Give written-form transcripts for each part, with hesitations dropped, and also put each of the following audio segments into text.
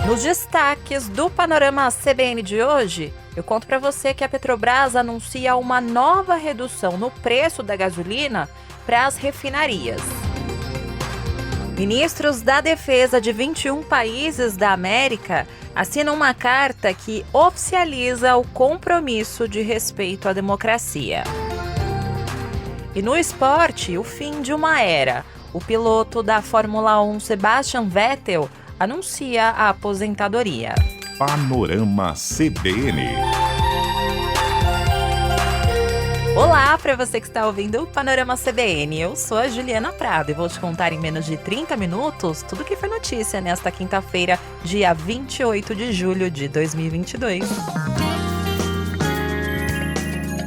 Nos destaques do Panorama CBN de hoje, eu conto para você que a Petrobras anuncia uma nova redução no preço da gasolina para as refinarias. Ministros da Defesa de 21 países da América assinam uma carta que oficializa o compromisso de respeito à democracia. E no esporte, o fim de uma era. O piloto da Fórmula 1, Sebastian Vettel, anuncia a aposentadoria. Panorama CBN. Olá para você que está ouvindo o Panorama CBN. Eu sou a Juliana Prado e vou te contar em menos de 30 minutos tudo que foi notícia nesta quinta-feira, dia 28 de julho de 2022.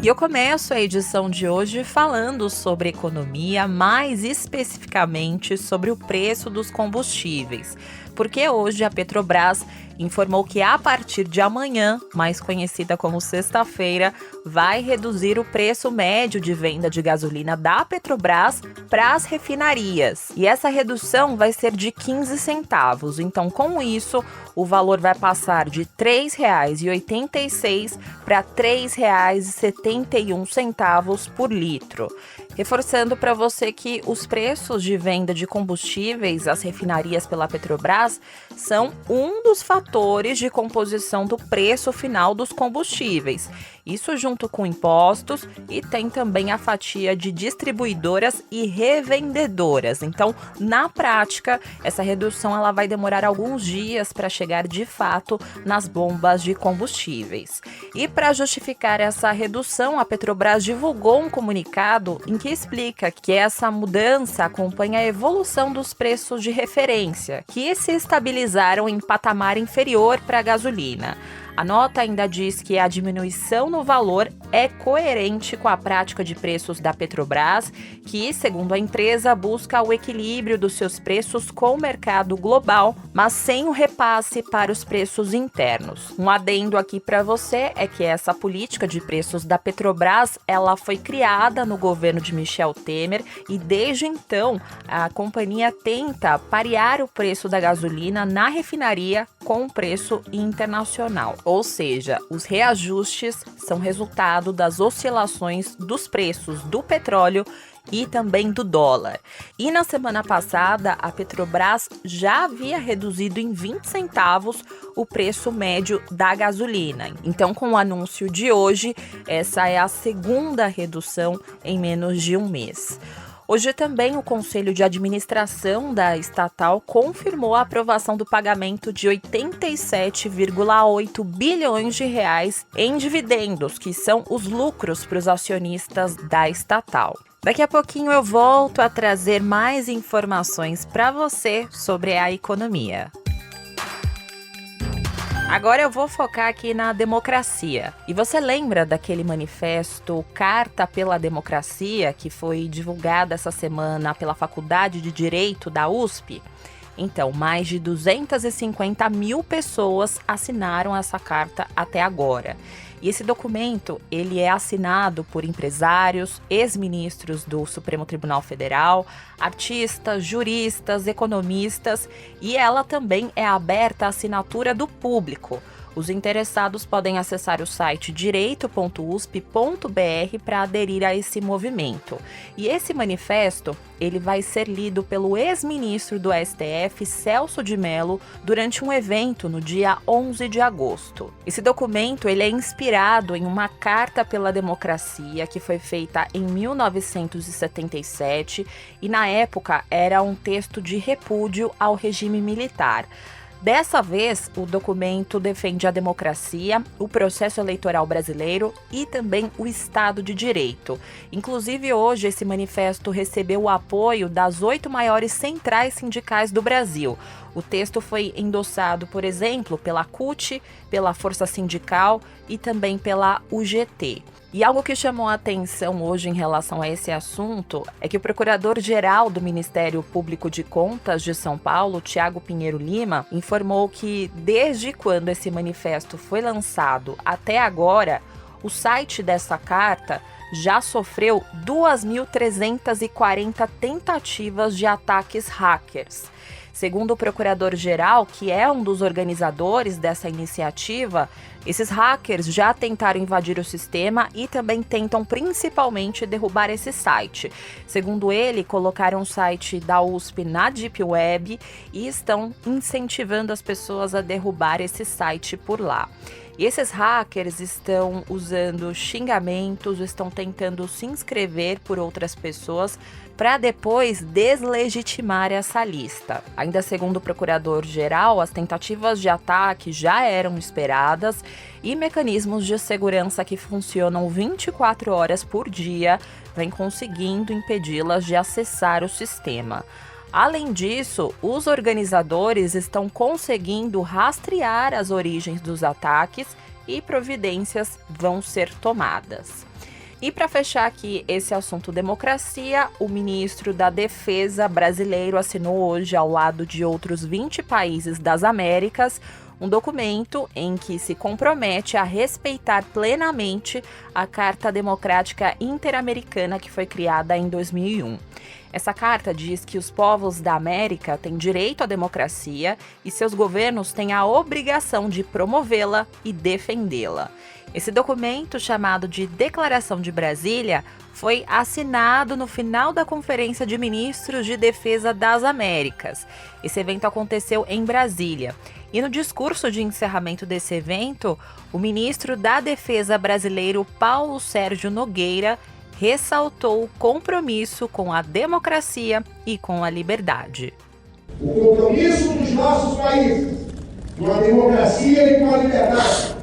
E eu começo a edição de hoje falando sobre economia, mais especificamente sobre o preço dos combustíveis. Porque hoje a Petrobras informou que a partir de amanhã, mais conhecida como sexta-feira, vai reduzir o preço médio de venda de gasolina da Petrobras para as refinarias. E essa redução vai ser de 15 centavos. Então, com isso, o valor vai passar de R$ 3,86 para R$ 3,71 por litro. Reforçando para você que os preços de venda de combustíveis às refinarias pela Petrobras são um dos fatores de composição do preço final dos combustíveis. Isso junto com impostos e tem também a fatia de distribuidoras e revendedoras. Então, na prática, essa redução ela vai demorar alguns dias para chegar de fato nas bombas de combustíveis. E para justificar essa redução, a Petrobras divulgou um comunicado em que explica que essa mudança acompanha a evolução dos preços de referência, que se estabilizaram em patamar inferior para a gasolina. A nota ainda diz que a diminuição no valor é coerente com a prática de preços da Petrobras, que, segundo a empresa, busca o equilíbrio dos seus preços com o mercado global, mas sem o repasse para os preços internos. Um adendo aqui para você é que essa política de preços da Petrobras, ela foi criada no governo de Michel Temer e desde então a companhia tenta parear o preço da gasolina na refinaria com o preço internacional. Ou seja, os reajustes são resultado das oscilações dos preços do petróleo e também do dólar. E na semana passada, a Petrobras já havia reduzido em 20 centavos o preço médio da gasolina. Então, com o anúncio de hoje, essa é a segunda redução em menos de um mês. Hoje também o Conselho de Administração da estatal confirmou a aprovação do pagamento de 87,8 bilhões de reais em dividendos, que são os lucros para os acionistas da estatal. Daqui a pouquinho eu volto a trazer mais informações para você sobre a economia. Agora eu vou focar aqui na democracia. E você lembra daquele manifesto Carta pela Democracia que foi divulgado essa semana pela Faculdade de Direito da USP? Então, mais de 250 mil pessoas assinaram essa carta até agora. E esse documento, ele é assinado por empresários, ex-ministros do Supremo Tribunal Federal, artistas, juristas, economistas, e ela também é aberta à assinatura do público. Os interessados podem acessar o site direito.usp.br para aderir a esse movimento. E esse manifesto, ele vai ser lido pelo ex-ministro do STF, Celso de Mello, durante um evento no dia 11 de agosto. Esse documento, ele é inspirado em uma Carta pela Democracia que foi feita em 1977 e, na época, era um texto de repúdio ao regime militar. Dessa vez, o documento defende a democracia, o processo eleitoral brasileiro e também o Estado de Direito. Inclusive, hoje, esse manifesto recebeu o apoio das 8 maiores centrais sindicais do Brasil. O texto foi endossado, por exemplo, pela CUT, pela Força Sindical e também pela UGT. E algo que chamou a atenção hoje em relação a esse assunto é que o Procurador-Geral do Ministério Público de Contas de São Paulo, Tiago Pinheiro Lima, informou que desde quando esse manifesto foi lançado até agora, o site dessa carta já sofreu 2.340 tentativas de ataques hackers. Segundo o procurador-geral, que é um dos organizadores dessa iniciativa, esses hackers já tentaram invadir o sistema e também tentam principalmente derrubar esse site. Segundo ele, colocaram o site da USP na Deep Web e estão incentivando as pessoas a derrubar esse site por lá. E esses hackers estão usando xingamentos, estão tentando se inscrever por outras pessoas para depois deslegitimar essa lista. Ainda segundo o procurador-geral, as tentativas de ataque já eram esperadas e mecanismos de segurança que funcionam 24 horas por dia vêm conseguindo impedi-las de acessar o sistema. Além disso, os organizadores estão conseguindo rastrear as origens dos ataques e providências vão ser tomadas. E para fechar aqui esse assunto democracia, o ministro da Defesa brasileiro assinou hoje, ao lado de outros 20 países das Américas, um documento em que se compromete a respeitar plenamente a Carta Democrática Interamericana que foi criada em 2001. Essa carta diz que os povos da América têm direito à democracia e seus governos têm a obrigação de promovê-la e defendê-la. Esse documento, chamado de Declaração de Brasília, foi assinado no final da Conferência de Ministros de Defesa das Américas. Esse evento aconteceu em Brasília. E no discurso de encerramento desse evento, o ministro da Defesa brasileiro, Paulo Sérgio Nogueira, ressaltou o compromisso com a democracia e com a liberdade. O compromisso dos nossos países com a democracia e com a liberdade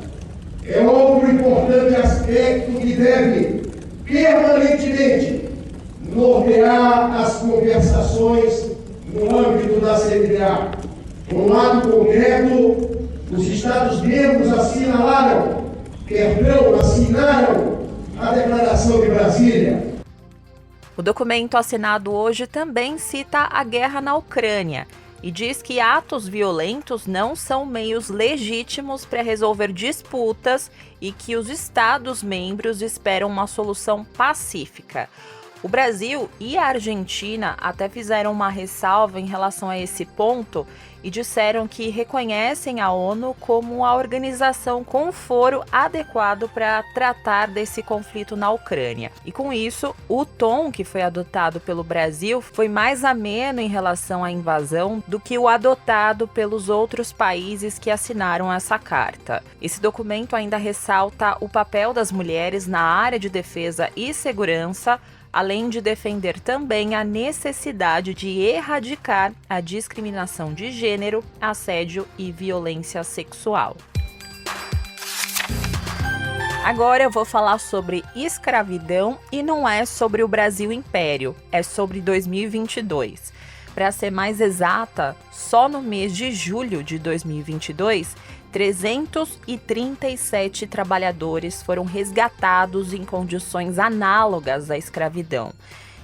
é outro importante aspecto que deve permanentemente nortear as conversações no âmbito da CNBA. Por um lado concreto, os Estados-membros assinaram a Declaração de Brasília. O documento assinado hoje também cita a guerra na Ucrânia e diz que atos violentos não são meios legítimos para resolver disputas e que os Estados-membros esperam uma solução pacífica. O Brasil e a Argentina até fizeram uma ressalva em relação a esse ponto e disseram que reconhecem a ONU como a organização com foro adequado para tratar desse conflito na Ucrânia. E com isso, o tom que foi adotado pelo Brasil foi mais ameno em relação à invasão do que o adotado pelos outros países que assinaram essa carta. Esse documento ainda ressalta o papel das mulheres na área de defesa e segurança, além de defender também a necessidade de erradicar a discriminação de gênero, assédio e violência sexual. Agora eu vou falar sobre escravidão e não é sobre o Brasil Império, é sobre 2022. Para ser mais exata, só no mês de julho de 2022, 337 trabalhadores foram resgatados em condições análogas à escravidão.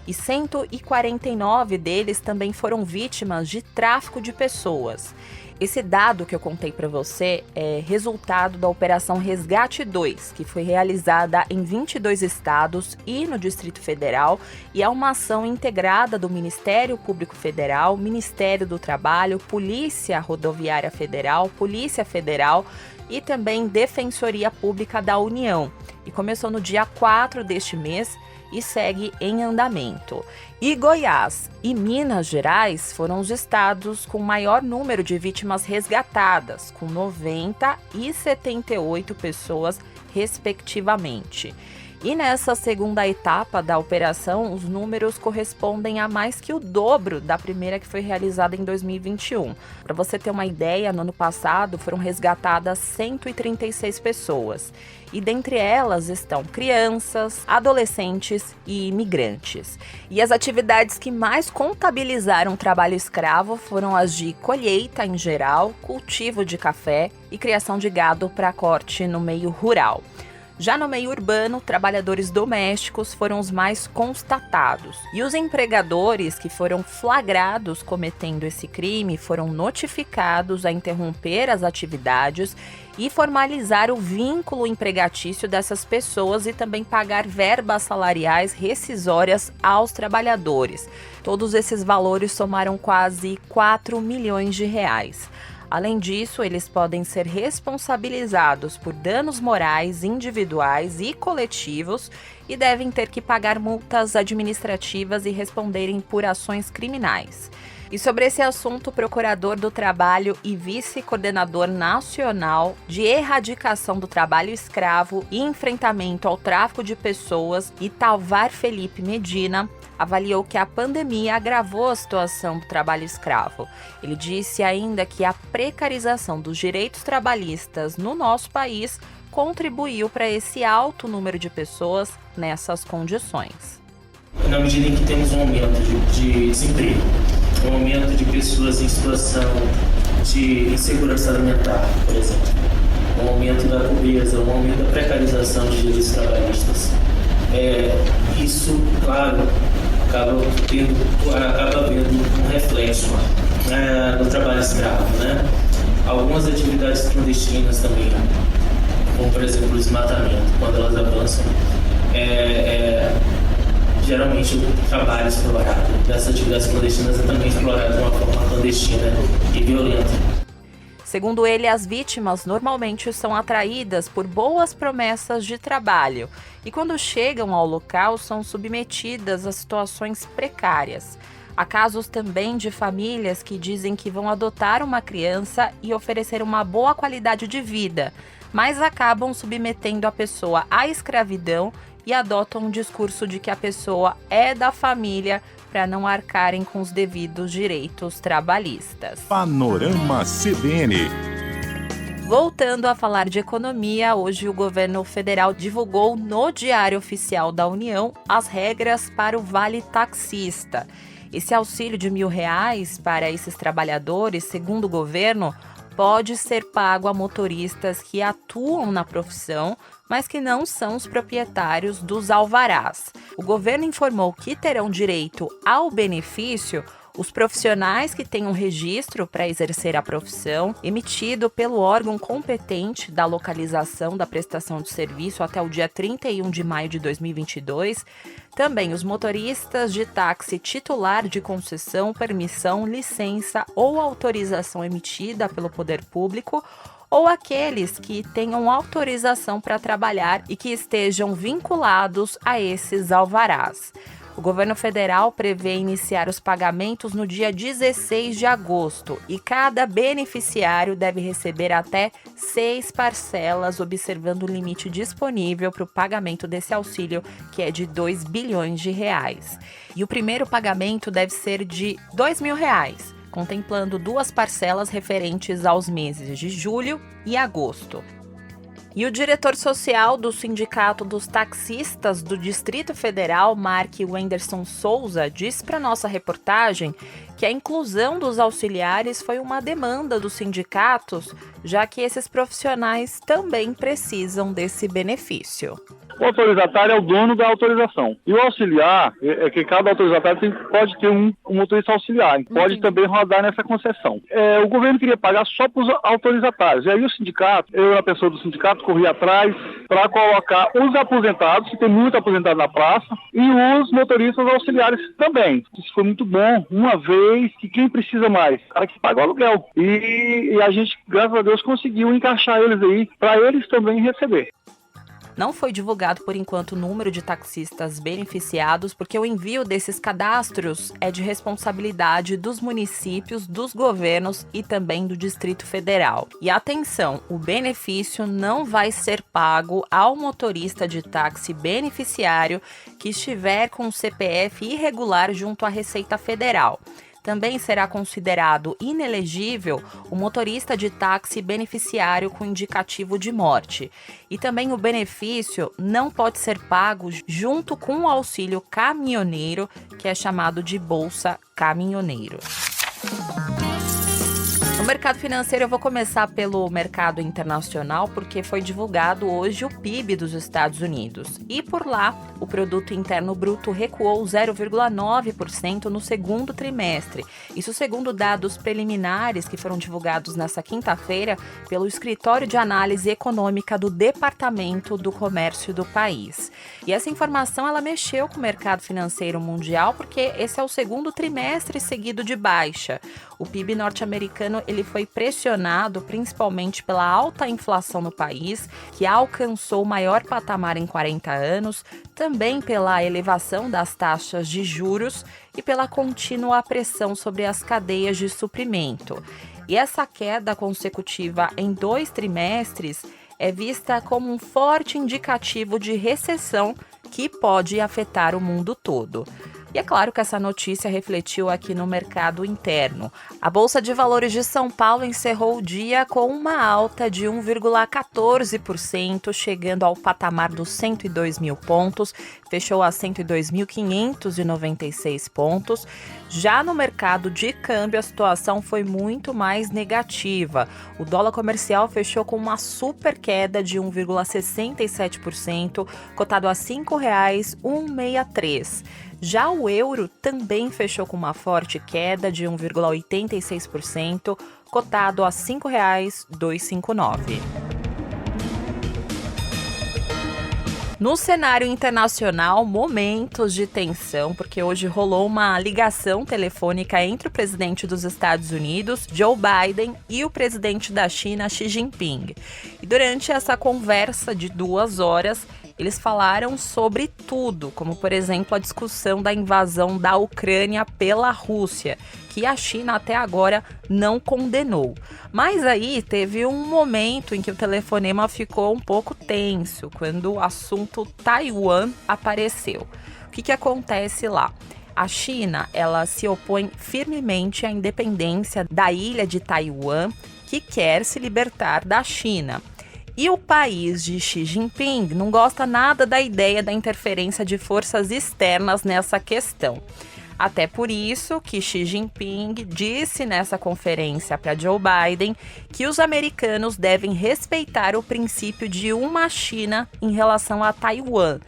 E 149 deles também foram vítimas de tráfico de pessoas. Esse dado que eu contei para você é resultado da Operação Resgate 2, que foi realizada em 22 estados e no Distrito Federal, e é uma ação integrada do Ministério Público Federal, Ministério do Trabalho, Polícia Rodoviária Federal, Polícia Federal e também Defensoria Pública da União. E começou no dia 4 deste mês e segue em andamento. E Goiás e Minas Gerais foram os estados com maior número de vítimas resgatadas, com 90 e 78 pessoas, respectivamente. E nessa segunda etapa da operação, os números correspondem a mais que o dobro da primeira que foi realizada em 2021. Para você ter uma ideia, no ano passado foram resgatadas 136 pessoas. E dentre elas estão crianças, adolescentes e imigrantes. E as atividades que mais contabilizaram trabalho escravo foram as de colheita em geral, cultivo de café e criação de gado para corte no meio rural. Já no meio urbano, trabalhadores domésticos foram os mais constatados. E os empregadores que foram flagrados cometendo esse crime foram notificados a interromper as atividades e formalizar o vínculo empregatício dessas pessoas e também pagar verbas salariais rescisórias aos trabalhadores. Todos esses valores somaram quase 4 milhões de reais. Além disso, eles podem ser responsabilizados por danos morais individuais e coletivos e devem ter que pagar multas administrativas e responderem por ações criminais. E sobre esse assunto, o procurador do Trabalho e vice-coordenador nacional de erradicação do trabalho escravo e enfrentamento ao tráfico de pessoas, Italvar Felipe Medina, avaliou que a pandemia agravou a situação do trabalho escravo. Ele disse ainda que a precarização dos direitos trabalhistas no nosso país contribuiu para esse alto número de pessoas nessas condições. Na medida em que temos um aumento de desemprego, um aumento de pessoas em situação de insegurança alimentar, por exemplo, um aumento da pobreza, um aumento da precarização de direitos trabalhistas, isso, claro, acaba havendo um reflexo no trabalho escravo, né? Algumas atividades clandestinas também, como por exemplo o desmatamento, quando elas avançam, geralmente o trabalho explorado dessas atividades clandestinas é também explorado de uma forma clandestina e violenta. Segundo ele, as vítimas normalmente são atraídas por boas promessas de trabalho e, quando chegam ao local, são submetidas a situações precárias. Há casos também de famílias que dizem que vão adotar uma criança e oferecer uma boa qualidade de vida, mas acabam submetendo a pessoa à escravidão e adotam um discurso de que a pessoa é da família para não arcarem com os devidos direitos trabalhistas. Panorama CBN. Voltando a falar de economia, hoje o governo federal divulgou no Diário Oficial da União as regras para o Vale Taxista. Esse auxílio de R$1.000 para esses trabalhadores, segundo o governo, pode ser pago a motoristas que atuam na profissão, mas que não são os proprietários dos alvarás. O governo informou que terão direito ao benefício os profissionais que tenham registro para exercer a profissão, emitido pelo órgão competente da localização da prestação de serviço até o dia 31 de maio de 2022, também os motoristas de táxi titular de concessão, permissão, licença ou autorização emitida pelo poder público, ou aqueles que tenham autorização para trabalhar e que estejam vinculados a esses alvarás. O governo federal prevê iniciar os pagamentos no dia 16 de agosto e cada beneficiário deve receber até 6 parcelas, observando o limite disponível para o pagamento desse auxílio, que é de R$2 bilhões. E o primeiro pagamento deve ser de R$2.000, contemplando 2 parcelas referentes aos meses de julho e agosto. E o diretor social do Sindicato dos Taxistas do Distrito Federal, Mark Wenderson Souza, disse para nossa reportagem que a inclusão dos auxiliares foi uma demanda dos sindicatos, já que esses profissionais também precisam desse benefício. O autorizatário é o dono da autorização. E o auxiliar, é que cada autorizatário pode ter um motorista auxiliar, pode também rodar nessa concessão. O governo queria pagar só para os autorizatários. E aí o sindicato, eu, a pessoa do sindicato, corri atrás para colocar os aposentados, que tem muito aposentado na praça, e os motoristas auxiliares também. Isso foi muito bom, uma vez que quem precisa mais? O cara que paga o aluguel. E a gente, graças a Deus, conseguiu encaixar eles aí, para eles também receber. Não foi divulgado por enquanto o número de taxistas beneficiados, porque o envio desses cadastros é de responsabilidade dos municípios, dos governos e também do Distrito Federal. E atenção, o benefício não vai ser pago ao motorista de táxi beneficiário que estiver com o CPF irregular junto à Receita Federal. Também será considerado inelegível o motorista de táxi beneficiário com indicativo de morte. E também o benefício não pode ser pago junto com o auxílio caminhoneiro, que é chamado de Bolsa Caminhoneiro. No mercado financeiro, eu vou começar pelo mercado internacional, porque foi divulgado hoje o PIB dos Estados Unidos. E por lá, o Produto Interno Bruto recuou 0,9% no segundo trimestre. Isso segundo dados preliminares que foram divulgados nesta quinta-feira pelo Escritório de Análise Econômica do Departamento do Comércio do país. E essa informação, ela mexeu com o mercado financeiro mundial, porque esse é o segundo trimestre seguido de baixa. O PIB norte-americano ele foi pressionado principalmente pela alta inflação no país, que alcançou o maior patamar em 40 anos, também pela elevação das taxas de juros e pela contínua pressão sobre as cadeias de suprimento. E essa queda consecutiva em 2 trimestres é vista como um forte indicativo de recessão que pode afetar o mundo todo. E é claro que essa notícia refletiu aqui no mercado interno. A Bolsa de Valores de São Paulo encerrou o dia com uma alta de 1,14%, chegando ao patamar dos 102 mil pontos, fechou a 102.596 pontos. Já no mercado de câmbio, a situação foi muito mais negativa. O dólar comercial fechou com uma super queda de 1,67%, cotado a R$ 5,163. Já o euro também fechou com uma forte queda de 1,86%, cotado a R$ 5,259. No cenário internacional, momentos de tensão, porque hoje rolou uma ligação telefônica entre o presidente dos Estados Unidos, Joe Biden, e o presidente da China, Xi Jinping. E durante essa conversa de 2 horas, eles falaram sobre tudo, como, por exemplo, a discussão da invasão da Ucrânia pela Rússia, que a China até agora não condenou. Mas aí teve um momento em que o telefonema ficou um pouco tenso, quando o assunto Taiwan apareceu. O que acontece lá? A China, ela se opõe firmemente à independência da ilha de Taiwan, que quer se libertar da China. E o país de Xi Jinping não gosta nada da ideia da interferência de forças externas nessa questão. Até por isso que Xi Jinping disse nessa conferência para Joe Biden que os americanos devem respeitar o princípio de uma China em relação a Taiwan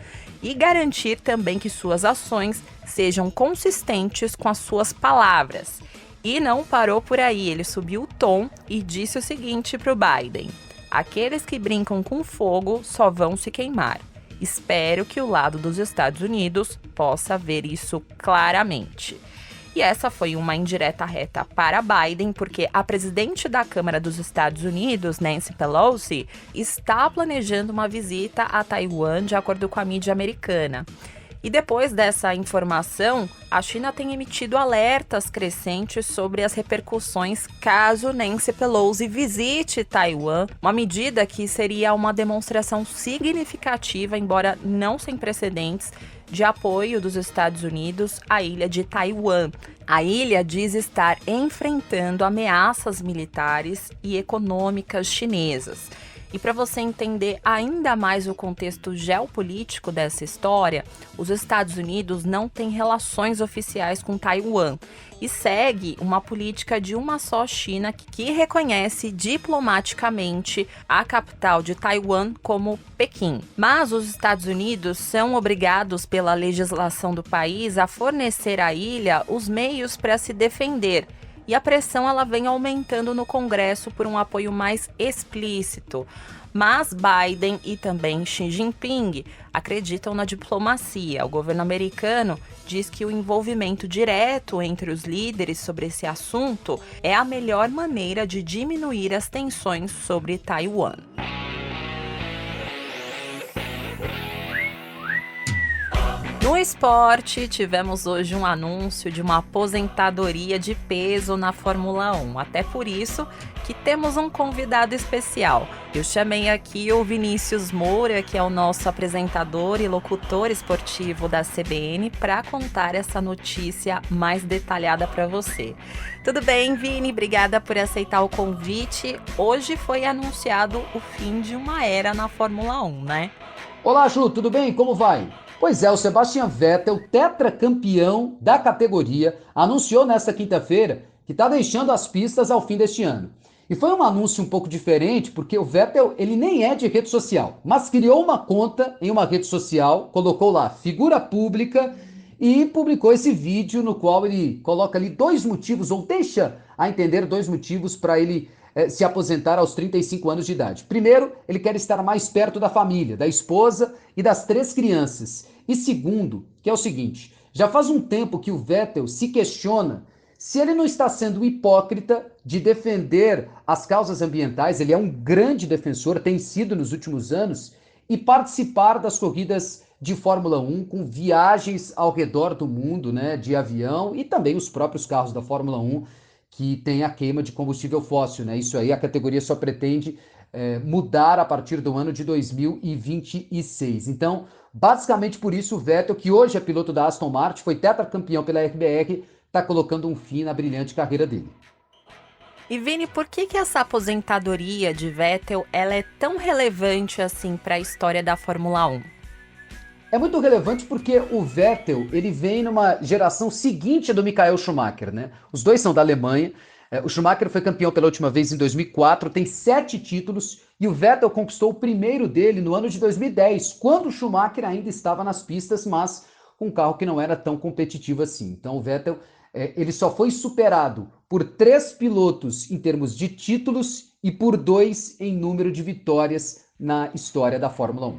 e garantir também que suas ações sejam consistentes com as suas palavras. E não parou por aí, ele subiu o tom e disse o seguinte para o Biden: aqueles que brincam com fogo só vão se queimar. Espero que o lado dos Estados Unidos possa ver isso claramente. E essa foi uma indireta reta para Biden, porque a presidente da Câmara dos Estados Unidos, Nancy Pelosi, está planejando uma visita a Taiwan, de acordo com a mídia americana. E depois dessa informação, a China tem emitido alertas crescentes sobre as repercussões caso Nancy Pelosi visite Taiwan, uma medida que seria uma demonstração significativa, embora não sem precedentes, de apoio dos Estados Unidos à ilha de Taiwan. A ilha diz estar enfrentando ameaças militares e econômicas chinesas. E para você entender ainda mais o contexto geopolítico dessa história, os Estados Unidos não têm relações oficiais com Taiwan e segue uma política de uma só China que reconhece diplomaticamente a capital de Taiwan como Pequim. Mas os Estados Unidos são obrigados pela legislação do país a fornecer à ilha os meios para se defender. E a pressão ela vem aumentando no Congresso por um apoio mais explícito. Mas Biden e também Xi Jinping acreditam na diplomacia. O governo americano diz que o envolvimento direto entre os líderes sobre esse assunto é a melhor maneira de diminuir as tensões sobre Taiwan. No esporte, tivemos hoje um anúncio de uma aposentadoria de peso na Fórmula 1. Até por isso que temos um convidado especial. Eu chamei aqui o Vinícius Moura, que é o nosso apresentador e locutor esportivo da CBN, para contar essa notícia mais detalhada para você. Tudo bem, Vini? Obrigada por aceitar o convite. Hoje foi anunciado o fim de uma era na Fórmula 1, né? Olá, Ju, tudo bem? Como vai? Pois é, o Sebastian Vettel, tetracampeão da categoria, anunciou nesta quinta-feira que está deixando as pistas ao fim deste ano. E foi um anúncio um pouco diferente, porque o Vettel, ele nem é de rede social, mas criou uma conta em uma rede social, colocou lá figura pública e publicou esse vídeo no qual ele coloca ali 2 motivos, ou deixa a entender 2 motivos para ele se aposentar aos 35 anos de idade. Primeiro, ele quer estar mais perto da família, da esposa e das 3 crianças. E segundo, que é o seguinte, já faz um tempo que o Vettel se questiona se ele não está sendo hipócrita de defender as causas ambientais. Ele é um grande defensor, tem sido nos últimos anos, e participar das corridas de Fórmula 1 com viagens ao redor do mundo, né, de avião, e também os próprios carros da Fórmula 1 que tem a queima de combustível fóssil, né? Isso aí a categoria só pretende mudar a partir do ano de 2026. Então, basicamente por isso o Vettel, que hoje é piloto da Aston Martin, foi tetracampeão pela RBR, está colocando um fim na brilhante carreira dele. E Vini, por que essa aposentadoria de Vettel ela é tão relevante assim para a história da Fórmula 1? É muito relevante porque o Vettel, ele vem numa geração seguinte do Michael Schumacher, né? Os dois são da Alemanha. O Schumacher foi campeão pela última vez em 2004, tem 7 títulos, e o Vettel conquistou o primeiro dele no ano de 2010, quando o Schumacher ainda estava nas pistas, mas com um carro que não era tão competitivo assim. Então o Vettel, ele só foi superado por 3 pilotos em termos de títulos e por 2 em número de vitórias na história da Fórmula 1.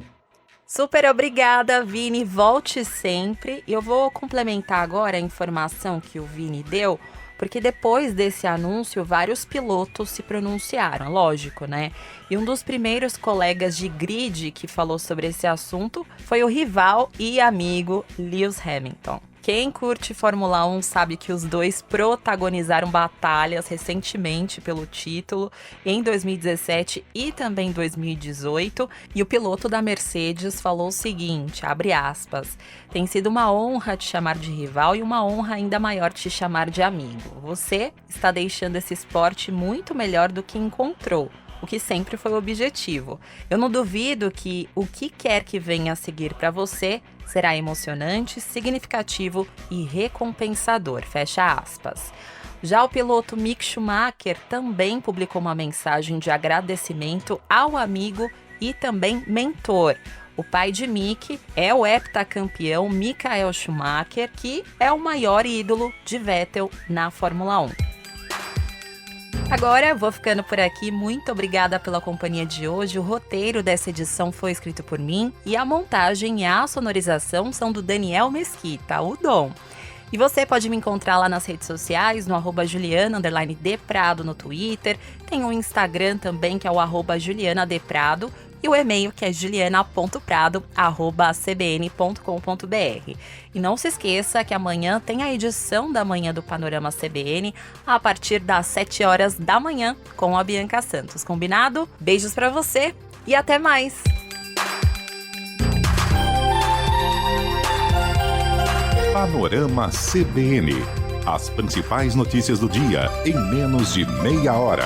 Super obrigada, Vini. Volte sempre. Eu vou complementar agora a informação que o Vini deu, porque depois desse anúncio, vários pilotos se pronunciaram, lógico, né? E um dos primeiros colegas de grid que falou sobre esse assunto foi o rival e amigo Lewis Hamilton. Quem curte Fórmula 1 sabe que os dois protagonizaram batalhas recentemente pelo título em 2017 e também 2018. E o piloto da Mercedes falou o seguinte, abre aspas, tem sido uma honra te chamar de rival e uma honra ainda maior te chamar de amigo. Você está deixando esse esporte muito melhor do que encontrou, o que sempre foi o objetivo. Eu não duvido que o que quer que venha a seguir para você será emocionante, significativo e recompensador, fecha aspas. Já o piloto Mick Schumacher também publicou uma mensagem de agradecimento ao amigo e também mentor. O pai de Mick é o heptacampeão Michael Schumacher, que é o maior ídolo de Vettel na Fórmula 1. Agora vou ficando por aqui, muito obrigada pela companhia de hoje. O roteiro dessa edição foi escrito por mim e a montagem e a sonorização são do Daniel Mesquita, o Dom. E você pode me encontrar lá nas redes sociais, no @Juliana_Deprado no Twitter, tem o Instagram também que é o @JulianaDeprado e o e-mail que é juliana.prado@cbn.com.br. E não se esqueça que amanhã tem a edição da manhã do Panorama CBN a partir das 7 horas da manhã com a Bianca Santos. Combinado? Beijos pra você e até mais! Panorama CBN. As principais notícias do dia em menos de meia hora.